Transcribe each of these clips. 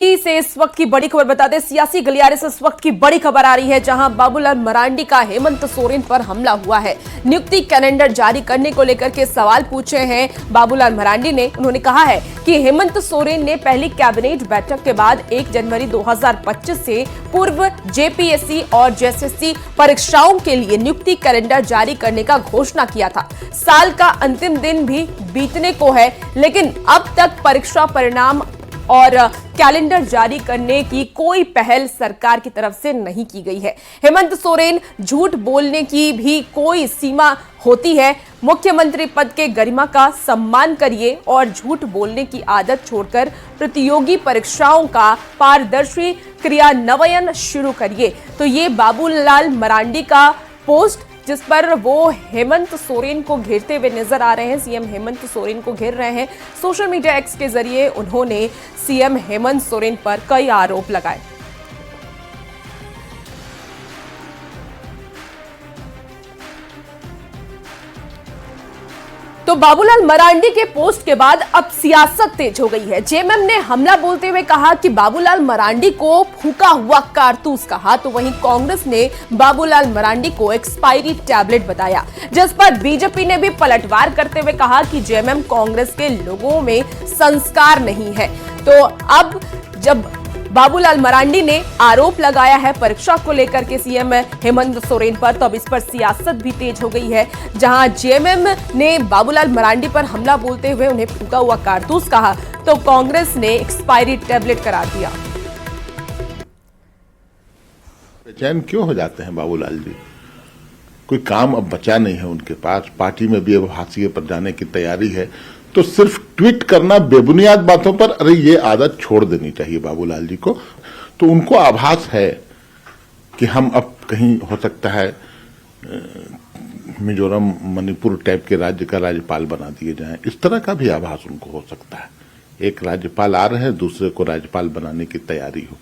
से इस वक्त की बड़ी खबर बता दें, सियासी गलियारे से इस वक्त की बड़ी खबर आ रही है, जहां बाबूलाल मरांडी का हेमंत सोरेन पर हमला हुआ है। नियुक्ति कैलेंडर जारी करने को लेकर के सवाल पूछे हैं बाबूलाल मरांडी ने। उन्होंने कहा है कि हेमंत सोरेन ने पहली कैबिनेट बैठक के बाद 1 जनवरी 2025 से पूर्व जेपीएससी और जेएसएससी परीक्षाओं के लिए नियुक्ति कैलेंडर जारी करने का घोषणा किया था। साल का अंतिम दिन भी बीतने को है, लेकिन अब तक परीक्षा परिणाम और कैलेंडर जारी करने की कोई पहल सरकार की तरफ से नहीं की गई है। हेमंत सोरेन, झूठ बोलने की भी कोई सीमा होती है। मुख्यमंत्री पद के गरिमा का सम्मान करिए और झूठ बोलने की आदत छोड़कर प्रतियोगी परीक्षाओं का पारदर्शी क्रियान्वयन शुरू करिए। तो ये बाबूलाल मरांडी का पोस्ट, जिस पर वो हेमंत सोरेन को घेरते हुए नजर आ रहे हैं। सीएम हेमंत सोरेन को घेर रहे हैं। सोशल मीडिया एक्स के जरिए उन्होंने सीएम हेमंत सोरेन पर कई आरोप लगाए। तो बाबूलाल मरांडी के पोस्ट के बाद अब सियासत तेज हो गई है। जेएमएम ने हमला बोलते हुए कहा कि बाबूलाल मरांडी को फूका हुआ कारतूस कहा, तो वहीं कांग्रेस ने बाबूलाल मरांडी को एक्सपायरी टैबलेट बताया, जिस पर बीजेपी ने भी पलटवार करते हुए कहा कि जेएमएम कांग्रेस के लोगों में संस्कार नहीं है। तो अब जब बाबूलाल मरांडी ने आरोप लगाया है परीक्षा को लेकर के सीएम हेमंत सोरेन पर, तो अब इस पर सियासत भी तेज हो गई है, जहां जेएमएम ने बाबूलाल मरांडी पर हमला बोलते हुए उन्हें फूका हुआ कारतूस कहा, तो कांग्रेस ने एक्सपायरी टैबलेट करार दिया। बेचैन क्यों हो जाते हैं बाबूलाल जी? कोई काम अब बचा नहीं है उनके पास। पार्टी में भी अब हाशिए पर जाने की तैयारी है, तो सिर्फ ट्वीट करना बेबुनियाद बातों पर, अरे ये आदत छोड़ देनी चाहिए बाबूलाल जी को। तो उनको आभास है कि हम अब कहीं हो सकता है मिजोरम मणिपुर टाइप के राज्य का राज्यपाल बना दिए जाएं, इस तरह का भी आभास उनको हो सकता है। एक राज्यपाल आ रहे हैं, दूसरे को राज्यपाल बनाने की तैयारी हो,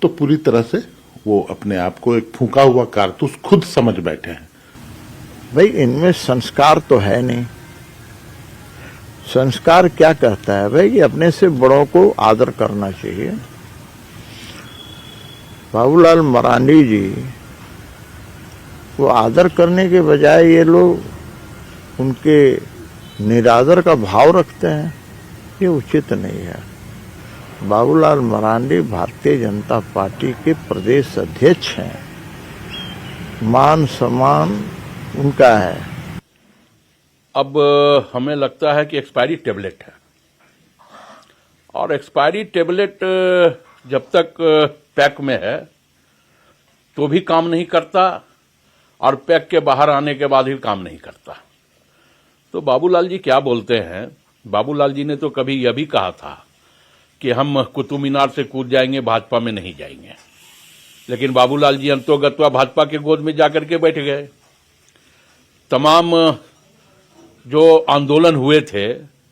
तो पूरी तरह से वो अपने आप को एक फूंका हुआ कारतूस खुद समझ बैठे हैं। भाई, इनमें संस्कार तो है नहीं। संस्कार क्या कहता है भाई कि अपने से बड़ों को आदर करना चाहिए। बाबूलाल मरांडी जी वो आदर करने के बजाय ये लोग उनके निरादर का भाव रखते हैं, ये उचित नहीं है। बाबूलाल मरांडी भारतीय जनता पार्टी के प्रदेश अध्यक्ष हैं, मान सम्मान उनका है। अब हमें लगता है कि एक्सपायरी टैबलेट है, और एक्सपायरी टैबलेट जब तक पैक में है तो भी काम नहीं करता, और पैक के बाहर आने के बाद भी काम नहीं करता। तो बाबूलाल जी क्या बोलते हैं? बाबूलाल जी ने तो कभी यह भी कहा था कि हम कुतुब मीनार से कूद जाएंगे, भाजपा में नहीं जाएंगे। लेकिन बाबूलाल जी अंतोगत्वा भाजपा के गोद में जाकर के बैठ गए। तमाम जो आंदोलन हुए थे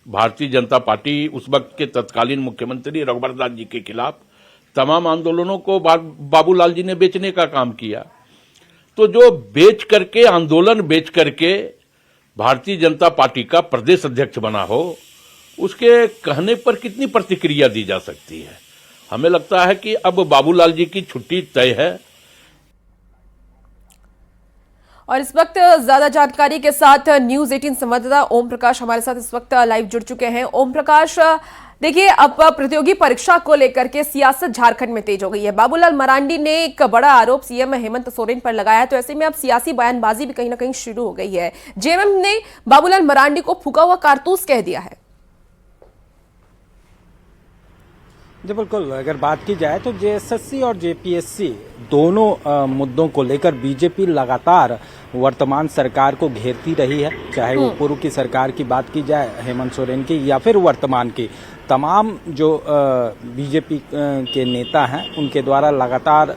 भारतीय जनता पार्टी उस वक्त के तत्कालीन मुख्यमंत्री रघुवर दास जी के खिलाफ, तमाम आंदोलनों को बाबूलाल जी ने बेचने का काम किया। तो जो बेच करके, आंदोलन बेच करके भारतीय जनता पार्टी का प्रदेश अध्यक्ष बना हो, उसके कहने पर कितनी प्रतिक्रिया दी जा सकती है? हमें लगता है कि अब बाबूलाल जी की छुट्टी तय है। और इस वक्त ज्यादा जानकारी के साथ न्यूज 18 संवाददाता ओम प्रकाश हमारे साथ इस वक्त लाइव जुड़ चुके हैं। ओम प्रकाश, देखिए, अब प्रतियोगी परीक्षा को लेकर के सियासत झारखंड में तेज हो गई है। बाबूलाल मरांडी ने एक बड़ा आरोप सीएम हेमंत सोरेन पर लगाया है, तो ऐसे में अब सियासी बयानबाजी भी कहीं ना कहीं शुरू हो गई है। जेएमएम ने बाबूलाल मरांडी को फूका हुआ कारतूस कह दिया है। जी बिल्कुल, अगर बात की जाए तो जेएसएससी और जेपीएससी दोनों मुद्दों को लेकर बीजेपी लगातार वर्तमान सरकार को घेरती रही है, चाहे वो पूर्व की सरकार की बात की जाए हेमंत सोरेन की, या फिर वर्तमान की। तमाम जो बीजेपी के नेता हैं उनके द्वारा लगातार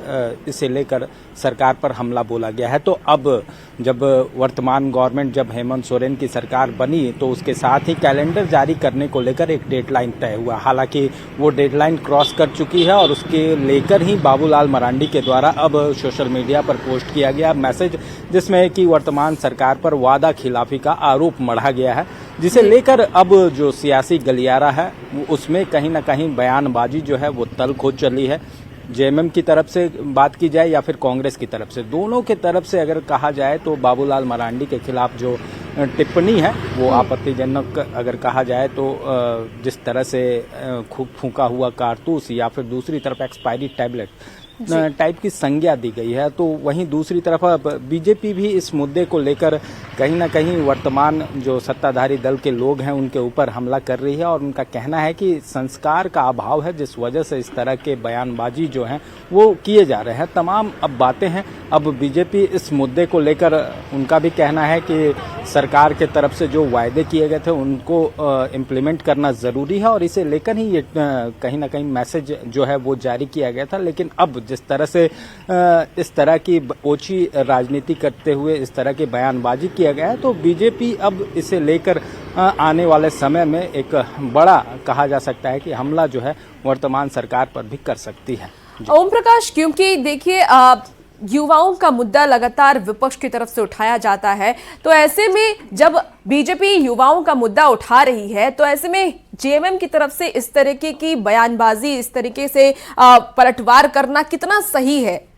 इसे लेकर सरकार पर हमला बोला गया है। तो अब जब वर्तमान गवर्नमेंट, जब हेमंत सोरेन की सरकार बनी, तो उसके साथ ही कैलेंडर जारी करने को लेकर एक डेडलाइन तय हुआ। हालांकि वो डेडलाइन क्रॉस कर चुकी है, और उसके लेकर ही बाबूलाल मरांडी के द्वारा अब सोशल मीडिया पर पोस्ट किया गया मैसेज, जिसमें कि वर्तमान सरकार पर वादा खिलाफी का आरोप मढ़ा गया है, जिसे लेकर अब जो सियासी गलियारा है उसमें कहीं ना कहीं बयानबाजी जो है वो तल्ख हो चली है। जेएमएम की तरफ से बात की जाए या फिर कांग्रेस की तरफ से, दोनों के तरफ से अगर कहा जाए तो बाबूलाल मरांडी के खिलाफ जो टिप्पणी है वो आपत्तिजनक अगर कहा जाए तो जिस तरह से फूंका हुआ कारतूस या फिर दूसरी तरफ एक्सपायरी टैबलेट टाइप की संज्ञा दी गई है, तो वहीं दूसरी तरफ बीजेपी भी इस मुद्दे को लेकर कहीं ना कहीं वर्तमान जो सत्ताधारी दल के लोग हैं उनके ऊपर हमला कर रही है और उनका कहना है कि संस्कार का अभाव है जिस वजह से इस तरह के बयानबाजी जो हैं वो किए जा रहे हैं। तमाम अब बातें हैं। अब बीजेपी इस मुद्दे को लेकर उनका भी कहना है कि सरकार के तरफ से जो वायदे किए गए थे उनको इम्प्लीमेंट करना ज़रूरी है और इसे लेकर ही ये कहीं ना कहीं मैसेज जो है वो जारी किया गया था। लेकिन अब जिस तरह से इस तरह की ओछी राजनीति करते हुए इस तरह की बयानबाजी किया गया है तो बीजेपी अब इसे लेकर आने वाले समय में एक बड़ा कहा जा सकता है कि हमला जो है वर्तमान सरकार पर भी कर सकती है। ओम प्रकाश, क्योंकि देखिए युवाओं का मुद्दा लगातार विपक्ष की तरफ से उठाया जाता है, तो ऐसे में जब बीजेपी युवाओं का मुद्दा उठा रही है तो ऐसे में जेएमएम की तरफ से इस तरीके की बयानबाजी, इस तरीके से पलटवार करना कितना सही है?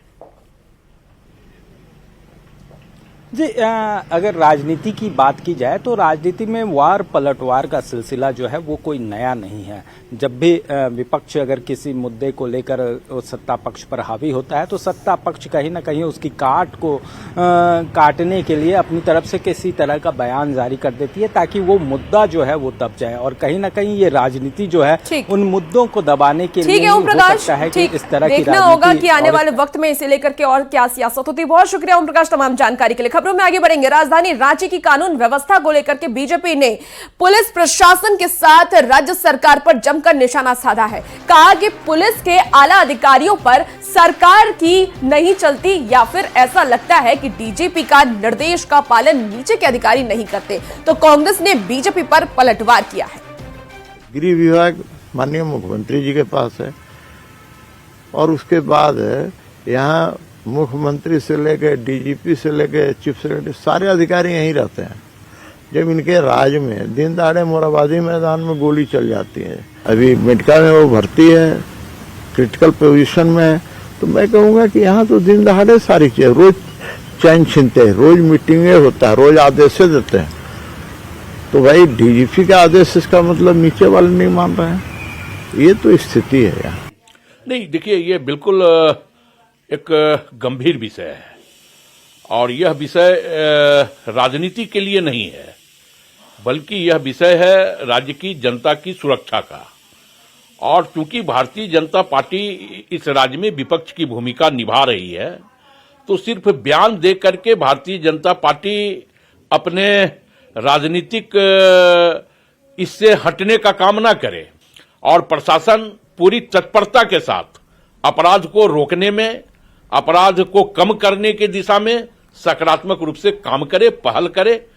जी, अगर राजनीति की बात की जाए तो राजनीति में वार पलटवार का सिलसिला जो है वो कोई नया नहीं है। जब भी विपक्ष अगर किसी मुद्दे को लेकर सत्ता पक्ष पर हावी होता है तो सत्ता पक्ष कहीं ना कहीं उसकी काट को काटने के लिए अपनी तरफ से किसी तरह का बयान जारी कर देती है ताकि वो मुद्दा जो है वो दब जाए और कहीं ना कहीं ये राजनीति जो है उन मुद्दों को दबाने के लिए हो सकता है कि इस तरह की देखना होगा कि आने वाले वक्त में इसे लेकर के और क्या सियासत होती है। बहुत शुक्रिया ओम प्रकाश तमाम जानकारी के लिए। खबरों में आगे बढ़ेंगे। राजधानी रांची की कानून व्यवस्था को लेकर के बीजेपी ने पुलिस प्रशासन के साथ राज्य सरकार पर जमकर निशाना साधा है। कहा कि पुलिस के आला अधिकारियों पर सरकार की नहीं चलती या फिर ऐसा लगता है कि डीजीपी का निर्देश का पालन नीचे के अधिकारी नहीं करते, तो कांग्रेस ने बीजेपी पर पलटवार किया है। गृह विभाग माननीय मुख्यमंत्री जी के पास है और उसके बाद यहाँ मुख्यमंत्री से लेकर डीजीपी से लेकर चीफ सेक्रेटरी सारे अधिकारी यहीं रहते हैं। जब इनके राज में दिन दहाड़े मोराबादी मैदान में गोली चल जाती है, अभी मेडका में वो भर्ती है, क्रिटिकल पोजीशन में है, तो मैं कहूँगा कि यहाँ तो दिन दहाड़े सारी चीजें रोज चैन छीनते हैं, रोज मीटिंगें होता है, रोज आदेश देते हैं। तो भाई डीजीपी का आदेश इसका मतलब नीचे वाले नहीं मान रहे हैं, ये तो स्थिति है यहाँ। नहीं, देखिए ये बिल्कुल एक गंभीर विषय है और यह विषय राजनीति के लिए नहीं है, बल्कि यह विषय है राज्य की जनता की सुरक्षा का। और चूंकि भारतीय जनता पार्टी इस राज्य में विपक्ष की भूमिका निभा रही है, तो सिर्फ बयान दे करके भारतीय जनता पार्टी अपने राजनीतिक इससे हटने का काम ना करे और प्रशासन पूरी तत्परता के साथ अपराध को रोकने में, अपराध को कम करने की दिशा में सकारात्मक रूप से काम करे, पहल करे।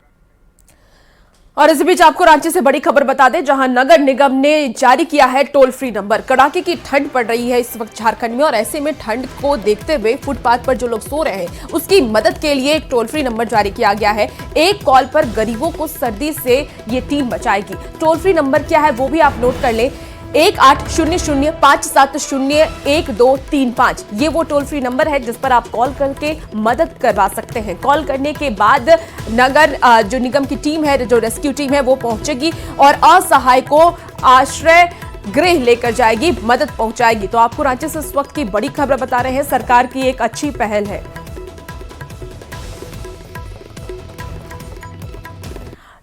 और इस बीच आपको रांची से बड़ी खबर बता दें, जहां नगर निगम ने जारी किया है टोल फ्री नंबर। कड़ाके की ठंड पड़ रही है इस वक्त झारखंड में और ऐसे में ठंड को देखते हुए फुटपाथ पर जो लोग सो रहे हैं उसकी मदद के लिए एक टोल फ्री नंबर जारी किया गया है। एक कॉल पर गरीबों को सर्दी से ये टीम बचाएगी। टोल फ्री नंबर क्या है वो भी आप नोट कर लें, 1800-570-1235। ये वो टोल फ्री नंबर है जिस पर आप कॉल करके मदद करवा सकते हैं। कॉल करने के बाद नगर जो निगम की टीम है, जो रेस्क्यू टीम है, वो पहुंचेगी और असहाय को आश्रय गृह लेकर जाएगी, मदद पहुंचाएगी। तो आपको रांची से इस वक्त की बड़ी खबर बता रहे हैं, सरकार की एक अच्छी पहल है।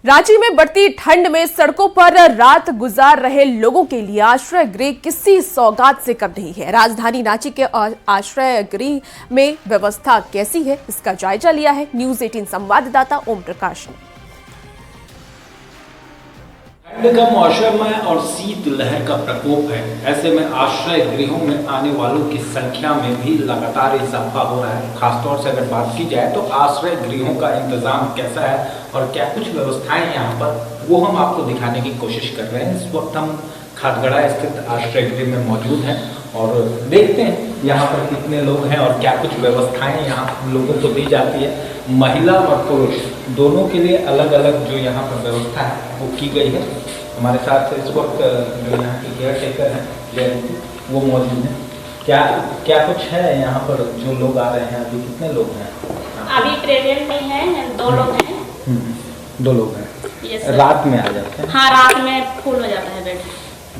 रांची में बढ़ती ठंड में सड़कों पर रात गुजार रहे लोगों के लिए आश्रय गृह किसी सौगात से कम नहीं है। राजधानी रांची के आश्रय गृह में व्यवस्था कैसी है, इसका जायजा लिया है न्यूज़ 18 संवाददाता ओम प्रकाश ने। ठंड का मौसम है और शीत लहर का प्रकोप है। ऐसे में आश्रय गृहों में आने वालों की संख्या में भी लगातार इजाफा हो रहा है। खासतौर से अगर बात की जाए तो आश्रय गृहों का इंतजाम कैसा है और क्या कुछ व्यवस्थाएं यहाँ पर, वो हम आपको दिखाने की कोशिश कर रहे हैं। इस वक्त हम खाटगड़ा स्थित आश्रय गृह में मौजूद हैं और देखते हैं यहाँ पर कितने लोग हैं और क्या कुछ व्यवस्थाएं यहाँ लोगों को दी जाती है। महिला और पुरुष दोनों के लिए अलग अलग जो यहाँ पर व्यवस्था है वो की गई है। हमारे साथ इस वक्त जो यहाँ के केयर टेकर हैं जयंती, वो मौजूद हैं। क्या क्या कुछ है यहाँ पर जो लोग आ रहे हैं? अभी कितने लोग हैं? अभी प्रेजेंट में हैं 2 लोग हैं। 2 लोग हैं। Yes, sir। रात में आ जाते हैं? हाँ, रात में फुल हो जाता है बेड।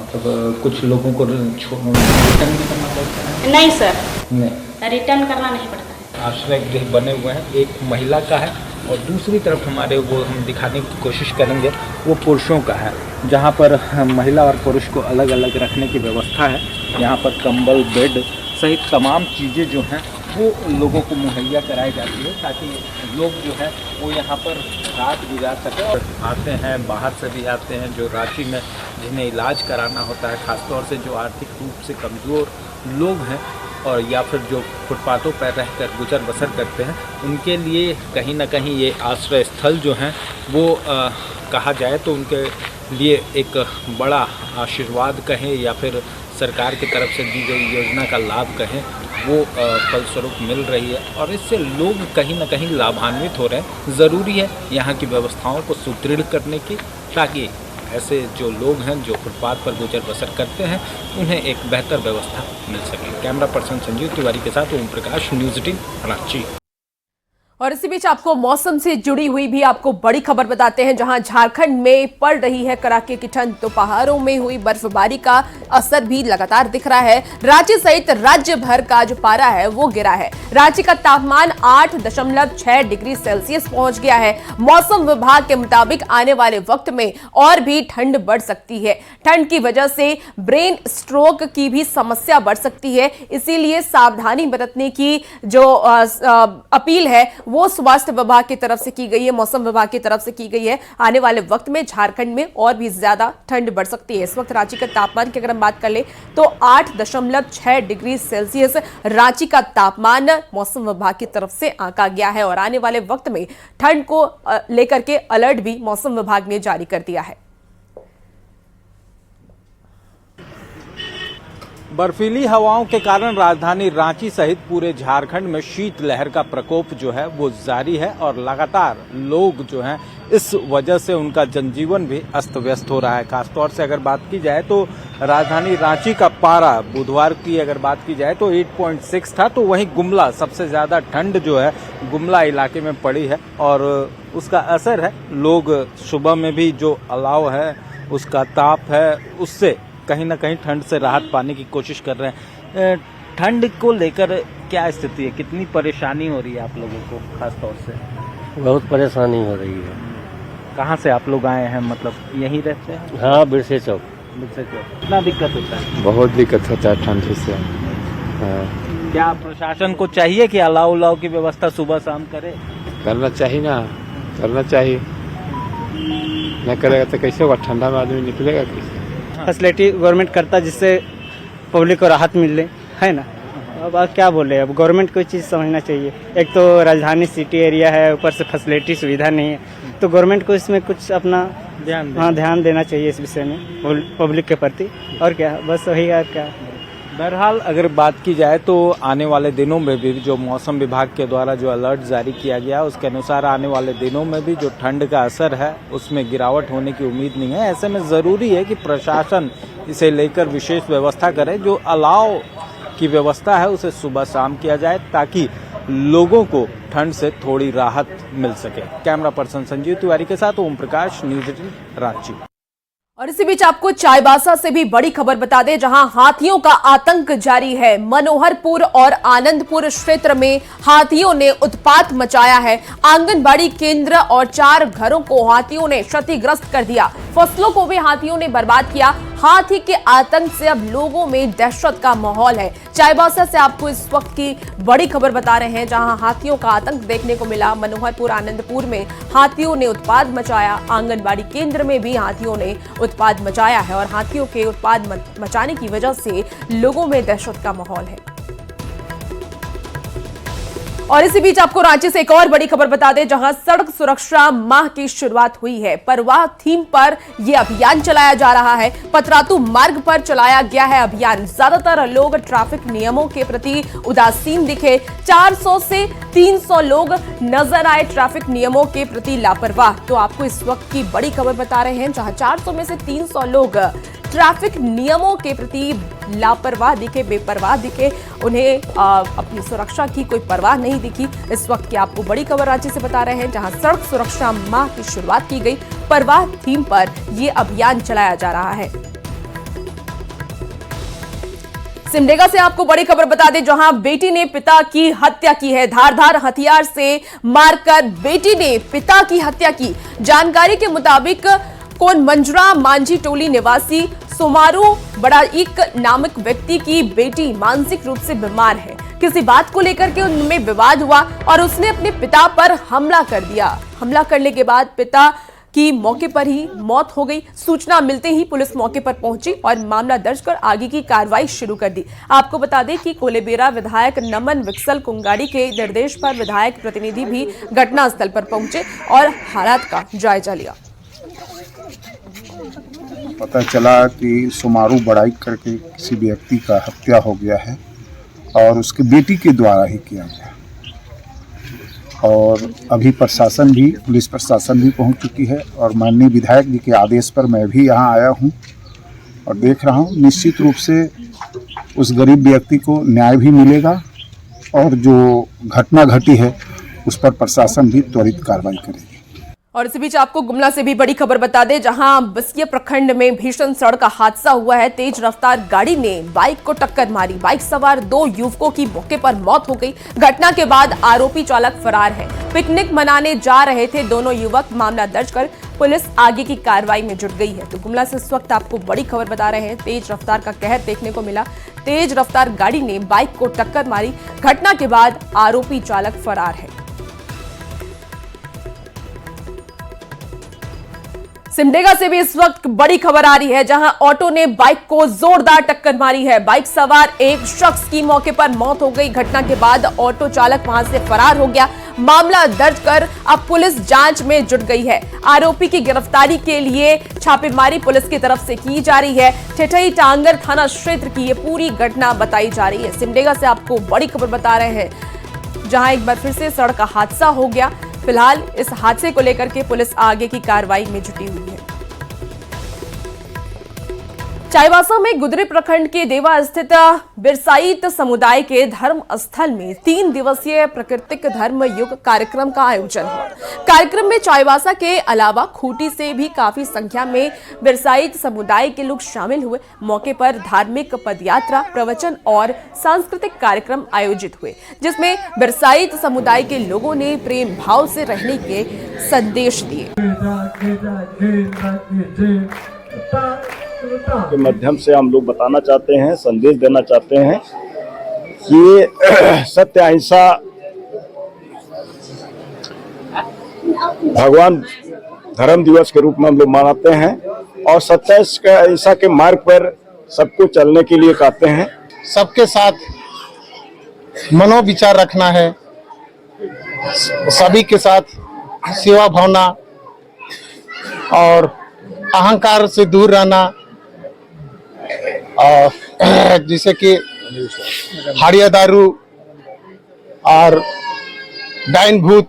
मतलब कुछ लोगों को रिटर्न भी करना पड़ता है? नहीं सर, नहीं, रिटर्न करना नहीं पड़ता है। आश्रय गृह बने हुए हैं, एक महिला का है और दूसरी तरफ हमारे वो हम दिखाने की कोशिश करेंगे वो पुरुषों का है, जहाँ पर महिला और पुरुष को अलग अलग रखने की व्यवस्था है। यहाँ पर कंबल, बेड सहित तमाम चीज़ें जो हैं वो लोगों को मुहैया कराई जाती है, ताकि लोग जो है वो यहाँ पर रात गुजार सकें। और आते हैं, बाहर से भी आते हैं, जो रांची में जिन्हें इलाज कराना होता है, ख़ासतौर से जो आर्थिक रूप से कमज़ोर लोग हैं और या फिर जो फुटपाथों पर रहकर गुजर बसर करते हैं, उनके लिए कहीं ना कहीं ये आश्रय स्थल जो हैं वो कहा जाए तो उनके लिए एक बड़ा आशीर्वाद कहें या फिर सरकार की तरफ से दी गई योजना का लाभ कहें, वो फलस्वरूप मिल रही है और इससे लोग कहीं ना कहीं लाभान्वित हो रहे हैं। ज़रूरी है यहाँ की व्यवस्थाओं को सुदृढ़ करने की, ताकि ऐसे जो लोग हैं जो फुटपाथ पर गुजर बसर करते हैं उन्हें एक बेहतर व्यवस्था मिल सके। कैमरा पर्सन संजीव तिवारी के साथ ओम प्रकाश, न्यूज़ 18 रांची। और इसी बीच आपको मौसम से जुड़ी हुई भी आपको बड़ी खबर बताते हैं, जहां झारखंड में पड़ रही है कड़ाके की ठंड, तो पहाड़ों में हुई बर्फबारी का असर भी लगातार दिख रहा है। रांची सहित राज्य भर का जो पारा है वो गिरा है। रांची का तापमान 8.6 डिग्री सेल्सियस पहुंच गया है। मौसम विभाग के मुताबिक आने वाले वक्त में और भी ठंड बढ़ सकती है। ठंड की वजह से ब्रेन स्ट्रोक की भी समस्या बढ़ सकती है, इसीलिए सावधानी बरतने की जो अपील है वो स्वास्थ्य विभाग की तरफ से की गई है, मौसम विभाग की तरफ से की गई है। आने वाले वक्त में झारखंड में और भी ज्यादा ठंड बढ़ सकती है। इस वक्त रांची के तापमान की अगर हम बात कर ले तो 8.6 डिग्री सेल्सियस रांची का तापमान मौसम विभाग की तरफ से आंका गया है और आने वाले वक्त में ठंड को लेकर के अलर्ट भी मौसम विभाग ने जारी कर दिया है। बर्फीली हवाओं के कारण राजधानी रांची सहित पूरे झारखंड में शीतलहर का प्रकोप जो है वो जारी है और लगातार लोग जो हैं इस वजह से उनका जनजीवन भी अस्त व्यस्त हो रहा है। खासतौर से अगर बात की जाए तो राजधानी रांची का पारा बुधवार की अगर बात की जाए तो 8.6 था, तो वहीं गुमला सबसे ज्यादा ठंड जो है गुमला इलाके में पड़ी है और उसका असर है। लोग सुबह में भी जो अलाव है उसका ताप है उससे कहीं ना कहीं ठंड से राहत पाने की कोशिश कर रहे हैं। ठंड को लेकर क्या स्थिति है, कितनी परेशानी हो रही है आप लोगों को? खास तौर से बहुत परेशानी हो रही है। कहाँ से आप लोग आए हैं, मतलब यहीं रहते हैं? हाँ, बिरसे चौक। बिरसे चौक। कितना दिक्कत होता है? बहुत दिक्कत होता है ठंड से। क्या प्रशासन को चाहिए कि अलाव उलाव की व्यवस्था सुबह शाम करे? करना चाहिए ना, करना चाहिए। न करेगा तो कैसे होगा, ठंडा में आदमी निकलेगा कैसे? फैसिलिटी गवर्नमेंट करता जिससे पब्लिक को राहत मिले, है ना। अब क्या बोले, अब गवर्नमेंट को चीज़ समझना चाहिए। एक तो राजधानी सिटी एरिया है, ऊपर से फैसिलिटी सुविधा नहीं है, तो गवर्नमेंट को इसमें कुछ अपना ध्यान देना चाहिए इस विषय में पब्लिक के प्रति। और क्या, बस वही है। क्या बहरहाल अगर बात की जाए तो आने वाले दिनों में भी जो मौसम विभाग के द्वारा जो अलर्ट जारी किया गया उसके अनुसार आने वाले दिनों में भी जो ठंड का असर है उसमें गिरावट होने की उम्मीद नहीं है। ऐसे में ज़रूरी है कि प्रशासन इसे लेकर विशेष व्यवस्था करे। जो अलाव की व्यवस्था है उसे सुबह शाम किया जाए ताकि लोगों को ठंड से थोड़ी राहत मिल सके। कैमरा पर्सन संजीव तिवारी के साथ ओम प्रकाश, न्यूज़ 18 रांची। और इसी बीच आपको चाईबासा से भी बड़ी खबर बता दें, जहां हाथियों का आतंक जारी है। मनोहरपुर और आनंदपुर क्षेत्र में हाथियों ने उत्पात मचाया है। आंगनबाड़ी केंद्र और 4 घरों को हाथियों ने क्षतिग्रस्त कर दिया। फसलों को भी हाथियों ने बर्बाद किया। हाथी के आतंक से अब लोगों में दहशत का माहौल है। चाईबासा से आपको इस वक्त की बड़ी खबर बता रहे हैं, जहां हाथियों का आतंक देखने को मिला। मनोहरपुर आनंदपुर में हाथियों ने उत्पात मचाया। आंगनबाड़ी केंद्र में भी हाथियों ने उत्पात मचाया है और हाथियों के उत्पात मचाने की वजह से लोगों में दहशत का माहौल है। और इसी बीच आपको रांची से एक और बड़ी खबर बता दें, जहां सड़क सुरक्षा माह की शुरुआत हुई है। परवाह थीम पर यह अभियान चलाया जा रहा है। पतरातू मार्ग पर चलाया गया है अभियान। ज्यादातर लोग ट्रैफिक नियमों के प्रति उदासीन दिखे। 400 से 300 लोग नजर आए ट्रैफिक नियमों के प्रति लापरवाह। तो आपको इस वक्त की बड़ी खबर बता रहे हैं, जहां 400 में से 300 लोग ट्रैफिक नियमों के प्रति लापरवाह दिखे, बेपरवाह दिखे। उन्हें अपनी सुरक्षा की कोई परवाह नहीं दिखी। इस वक्त की आपको बड़ी खबर रांची से बता रहे हैं, जहां सड़क सुरक्षा माह की शुरुआत की गई। परवाह थीम पर यह अभियान चलाया जा रहा है। सिमडेगा से आपको बड़ी खबर बता दें, जहां बेटी ने पिता की हत्या की है। धारदार हथियार से मारकर बेटी ने पिता की हत्या की। जानकारी के मुताबिक कोन मंजरा मांझी टोली निवासी सोमारू बड़ाईक नामक व्यक्ति की बेटी मानसिक रूप से बीमार है। किसी बात को लेकर के उनमें विवाद हुआ और उसने अपने पिता पर हमला कर दिया। हमला करने के बाद पिता की मौके पर ही मौत हो गई। सूचना मिलते ही पुलिस मौके पर पहुंची और मामला दर्ज कर आगे की कार्रवाई शुरू कर दी। आपको बता दें कि कोलेबेरा विधायक नमन विक्सल कुंगाड़ी के निर्देश पर विधायक प्रतिनिधि भी घटनास्थल पर पहुंचे और हालात का जायजा लिया। पता चला कि सोमारू बड़ाई करके किसी व्यक्ति का हत्या हो गया है और उसकी बेटी के द्वारा ही किया गया। और अभी प्रशासन भी, पुलिस प्रशासन भी पहुंच चुकी है और माननीय विधायक जी के आदेश पर मैं भी यहां आया हूं और देख रहा हूं। निश्चित रूप से उस गरीब व्यक्ति को न्याय भी मिलेगा और जो घटना घटी है उस पर प्रशासन भी त्वरित कार्रवाई करेगी। और इसी बीच आपको गुमला से भी बड़ी खबर बता दें, जहां बसिया प्रखंड में भीषण सड़क हादसा हुआ है। तेज रफ्तार गाड़ी ने बाइक को टक्कर मारी। बाइक सवार 2 युवकों की मौके पर मौत हो गई। घटना के बाद आरोपी चालक फरार है। पिकनिक मनाने जा रहे थे दोनों युवक। मामला दर्ज कर पुलिस आगे की कार्रवाई में जुट गई है। तो गुमला से इस वक्त आपको बड़ी खबर बता रहे हैं, तेज रफ्तार का कहर देखने को मिला। तेज रफ्तार गाड़ी ने बाइक को टक्कर मारी। घटना के बाद आरोपी चालक फरार है। सिमडेगा से भी इस वक्त बड़ी खबर आ रही है, जहां ऑटो ने बाइक को जोरदार टक्कर मारी है। बाइक सवार एक शख्स की मौके पर मौत हो गई। घटना के बाद ऑटो चालक वहां से फरार हो गया। मामला दर्ज कर अब पुलिस जांच में जुट गई है। आरोपी की गिरफ्तारी के लिए छापेमारी पुलिस की तरफ से की जा रही है। ठेठई टांगर थाना क्षेत्र की ये पूरी घटना बताई जा रही है। सिमडेगा से आपको बड़ी खबर बता रहे हैं, जहां एक बार फिर से सड़क हादसा हो गया। फिलहाल इस हादसे को लेकर के पुलिस आगे की कार्रवाई में जुटी हुई है। चाईबासा में गुदरी प्रखंड के देवा स्थित बिरसाईत समुदाय के धर्म स्थल में 3 दिवसीय प्राकृतिक धर्म युग कार्यक्रम का आयोजन हुआ। कार्यक्रम में चाईबासा के अलावा खूंटी से भी काफी संख्या में बिरसाईत समुदाय के लोग शामिल हुए। मौके पर धार्मिक पदयात्रा, प्रवचन और सांस्कृतिक कार्यक्रम आयोजित हुए, जिसमें बिरसाईत समुदाय के लोगों ने प्रेम भाव से रहने के संदेश दिए। के माध्यम से हम लोग बताना चाहते हैं, संदेश देना चाहते हैं कि सत्य अहिंसा भगवान धर्म दिवस के रूप में हम लोग मनाते हैं और सत्य अहिंसा के मार्ग पर सबको चलने के लिए कहते हैं। सबके साथ मनोविचार रखना है, सभी के साथ सेवा भावना और अहंकार से दूर रहना, और जैसे कि हाड़िया दारू और डाइन भूत,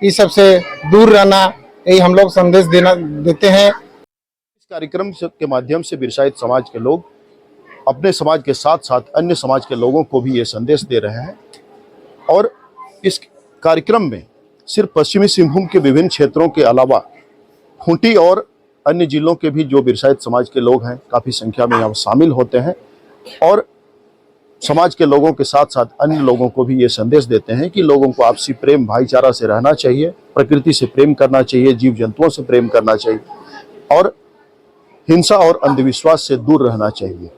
इस सब से दूर रहना, यही हम लोग संदेश देते हैं। इस कार्यक्रम के माध्यम से बिरसाईत समाज के लोग अपने समाज के साथ साथ अन्य समाज के लोगों को भी ये संदेश दे रहे हैं। और इस कार्यक्रम में सिर्फ पश्चिमी सिंहभूम के विभिन्न क्षेत्रों के अलावा खूंटी और अन्य जिलों के भी जो बिरसाईत समाज के लोग हैं काफ़ी संख्या में यहाँ शामिल होते हैं और समाज के लोगों के साथ साथ अन्य लोगों को भी ये संदेश देते हैं कि लोगों को आपसी प्रेम भाईचारा से रहना चाहिए, प्रकृति से प्रेम करना चाहिए, जीव जंतुओं से प्रेम करना चाहिए और हिंसा और अंधविश्वास से दूर रहना चाहिए।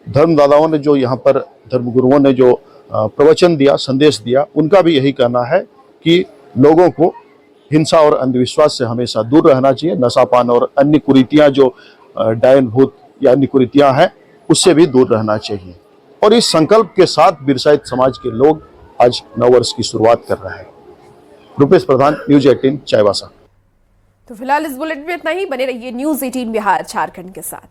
धर्मदाताओं ने जो यहाँ पर, धर्मगुरुओं ने जो प्रवचन दिया, संदेश दिया, उनका भी यही कहना है कि लोगों को हिंसा और अंधविश्वास से हमेशा दूर रहना चाहिए। नशापान और अन्य कुरीतियां जो डायन भूत या अन्य कुरीतियां हैं उससे भी दूर रहना चाहिए। और इस संकल्प के साथ बिरसाईत समाज के लोग आज नववर्ष की शुरुआत कर रहा है। रुपेश प्रधान, न्यूज 18 चाईबासा। तो फिलहाल इस बुलेटिन में इतना ही। बने रहिए न्यूज 18 बिहार झारखंड के साथ।